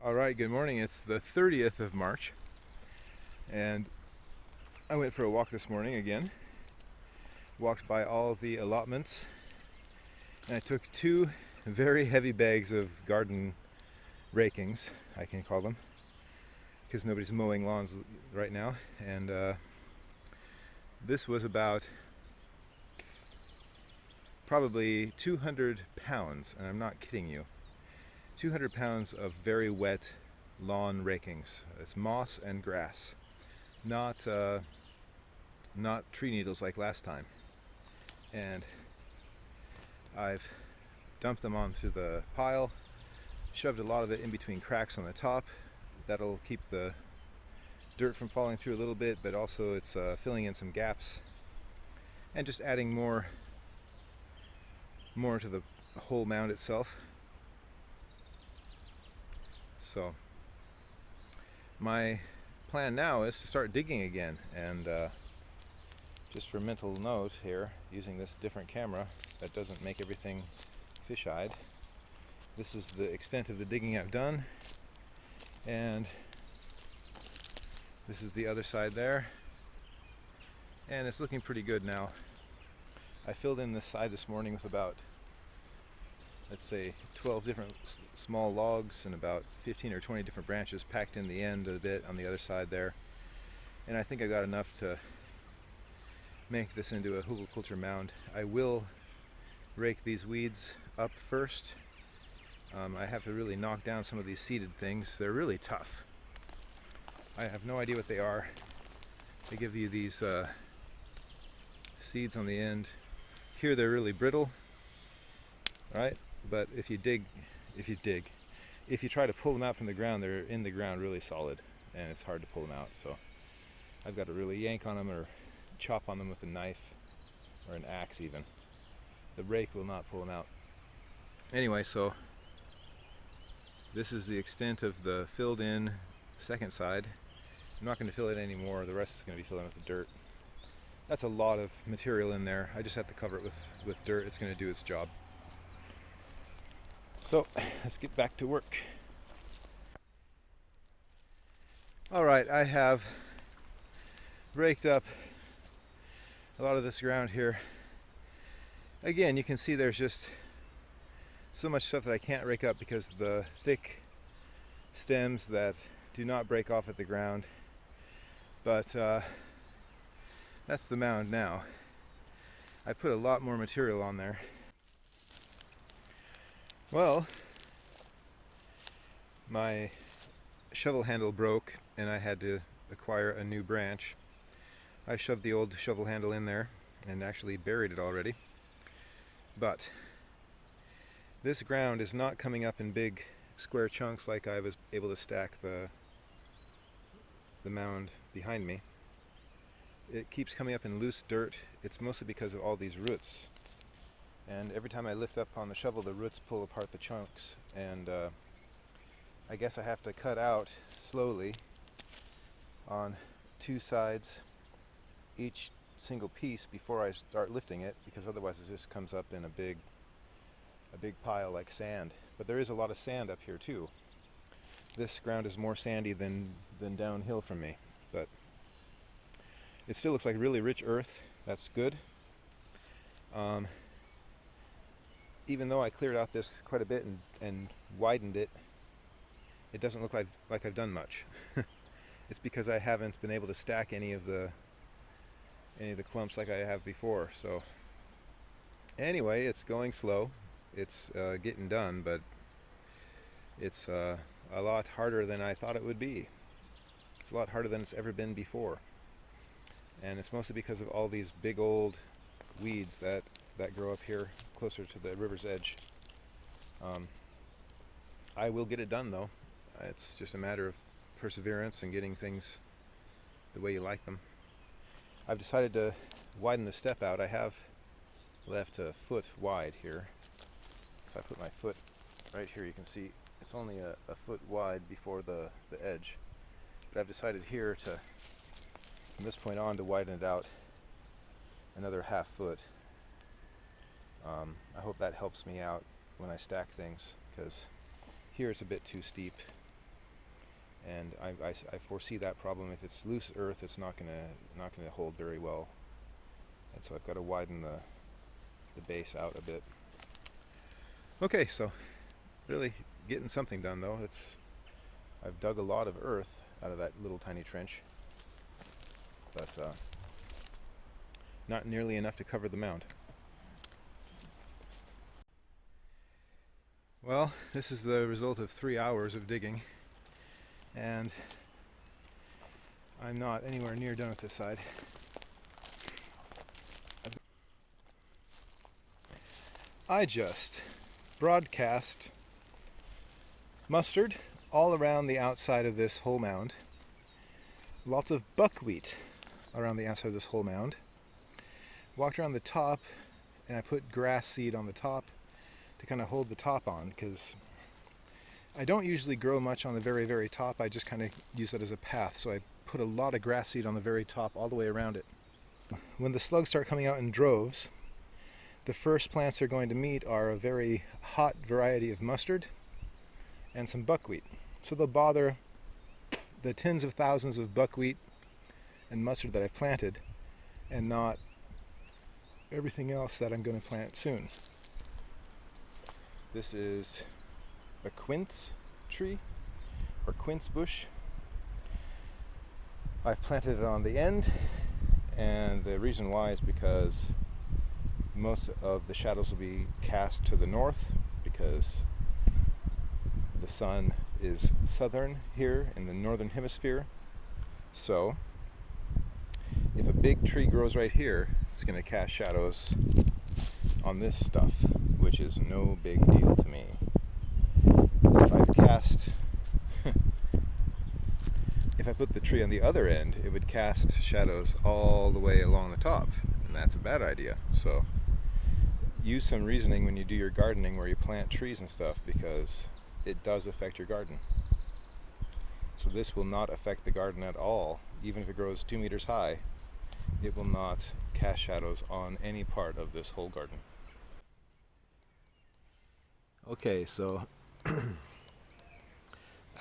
Alright, good morning. It's the 30th of March, and I went for a walk this morning again. Walked by all of the allotments, and I took two very heavy bags of garden rakings, I can call them, because nobody's mowing lawns right now. And this was about probably 200 pounds, and I'm not kidding you. 200 pounds of very wet lawn rakings. It's moss and grass, not tree needles like last time. And I've dumped them onto the pile, shoved a lot of it in between cracks on the top. That'll keep the dirt from falling through a little bit, but also it's filling in some gaps and just adding more to the whole mound itself. So my plan now is to start digging again, and just for mental note here, using this different camera that doesn't make everything fish-eyed, this is the extent of the digging I've done, and this is the other side there, and it's looking pretty good now. I filled in this side this morning with about, let's say, 12 different small logs and about 15 or 20 different branches packed in the end a bit on the other side there, and I think I got enough to make this into a Hugelkultur mound. I will rake these weeds up first. I have to really knock down some of these seeded things. They're really tough. I have no idea what they are. They give you these seeds on the end. Here they're really brittle, right? But if you try to pull them out from the ground, they're in the ground really solid, and it's hard to pull them out. So I've got to really yank on them or chop on them with a knife or an axe even. The rake will not pull them out. Anyway, so this is the extent of the filled in second side. I'm not going to fill it anymore. The rest is going to be filled in with the dirt. That's a lot of material in there. I just have to cover it with dirt. It's going to do its job. So let's get back to work. Alright, I have raked up a lot of this ground here. Again, you can see there's just so much stuff that I can't rake up because of the thick stems that do not break off at the ground. But that's the mound now. I put a lot more material on there. Well, my shovel handle broke and I had to acquire a new branch. I shoved the old shovel handle in there and actually buried it already. But this ground is not coming up in big square chunks like I was able to stack the mound behind me. It keeps coming up in loose dirt. It's mostly because of all these roots. And every time I lift up on the shovel, the roots pull apart the chunks. And I guess I have to cut out slowly on two sides each single piece before I start lifting it, because otherwise it just comes up in a big pile like sand. But there is a lot of sand up here too. This ground is more sandy than downhill from me, but it still looks like really rich earth. That's good. Even though I cleared out this quite a bit and widened it, it doesn't look like I've done much. It's because I haven't been able to stack any of the clumps like I have before. So anyway, it's going slow. It's getting done, but it's a lot harder than I thought it would be. It's a lot harder than it's ever been before. And it's mostly because of all these big old weeds that grow up here closer to the river's edge. I will get it done though. It's just a matter of perseverance and getting things the way you like them. I've decided to widen the step out. I have left a foot wide here. If I put my foot right here, you can see it's only a foot wide before the edge. But I've decided here to, from this point on, to widen it out another half foot. I hope that helps me out when I stack things, because here it's a bit too steep. and I foresee that problem. If it's loose earth, it's not gonna hold very well, and so I've got to widen the base out a bit. Okay, so really getting something done though. I've dug a lot of earth out of that little tiny trench, but not nearly enough to cover the mound. Well, this is the result of 3 hours of digging, and I'm not anywhere near done with this side. I just broadcast mustard all around the outside of this whole mound. Lots of buckwheat around the outside of this whole mound. Walked around the top, and I put grass seed on the top to kind of hold the top on, because I don't usually grow much on the very, very top. I just kind of use it as a path, so I put a lot of grass seed on the very top all the way around it. When the slugs start coming out in droves, the first plants they're going to meet are a very hot variety of mustard and some buckwheat. So they'll bother the tens of thousands of buckwheat and mustard that I've planted, and not everything else that I'm going to plant soon. This is a quince tree, or quince bush. I've planted it on the end, and the reason why is because most of the shadows will be cast to the north, because the sun is southern here in the northern hemisphere. So if a big tree grows right here, it's going to cast shadows on this stuff, which is no big deal to me. If I put the tree on the other end, it would cast shadows all the way along the top, and that's a bad idea. So use some reasoning when you do your gardening, where you plant trees and stuff, because it does affect your garden. So this will not affect the garden at all. Even if it grows 2 meters high, it will not cast shadows on any part of this whole garden. Okay, so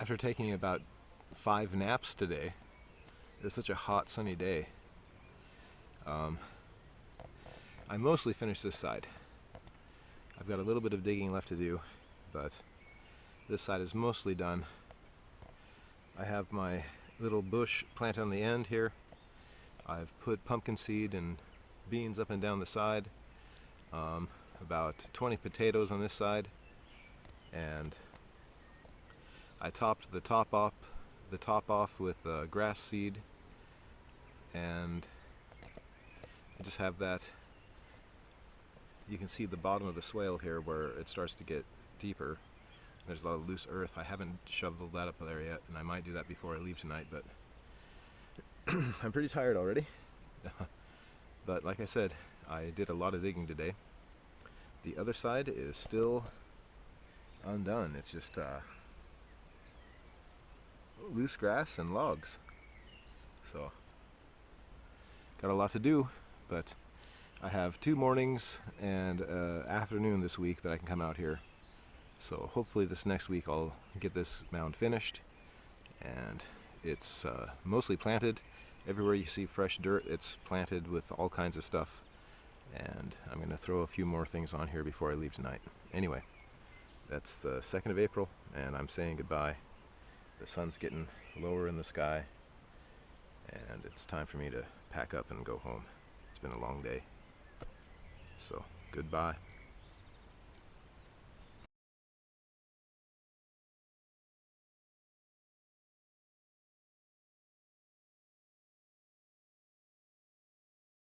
after taking about 5 naps today, it was such a hot sunny day, I mostly finished this side. I've got a little bit of digging left to do, but this side is mostly done. I have my little bush planted on the end here. I've put pumpkin seed and beans up and down the side, about 20 potatoes on this side, and I topped the top off with grass seed, and I just have that. You can see the bottom of the swale here where it starts to get deeper. There's a lot of loose earth. I haven't shoveled that up there yet, and I might do that before I leave tonight, but I'm pretty tired already. But like I said, I did a lot of digging today. The other side is still undone. It's just loose grass and logs. So, got a lot to do, but I have 2 mornings and afternoon this week that I can come out here. So hopefully this next week I'll get this mound finished, and it's mostly planted. Everywhere you see fresh dirt, it's planted with all kinds of stuff, and I'm going to throw a few more things on here before I leave tonight. Anyway, that's the 2nd of April, and I'm saying goodbye. The sun's getting lower in the sky, and it's time for me to pack up and go home. It's been a long day. So, goodbye.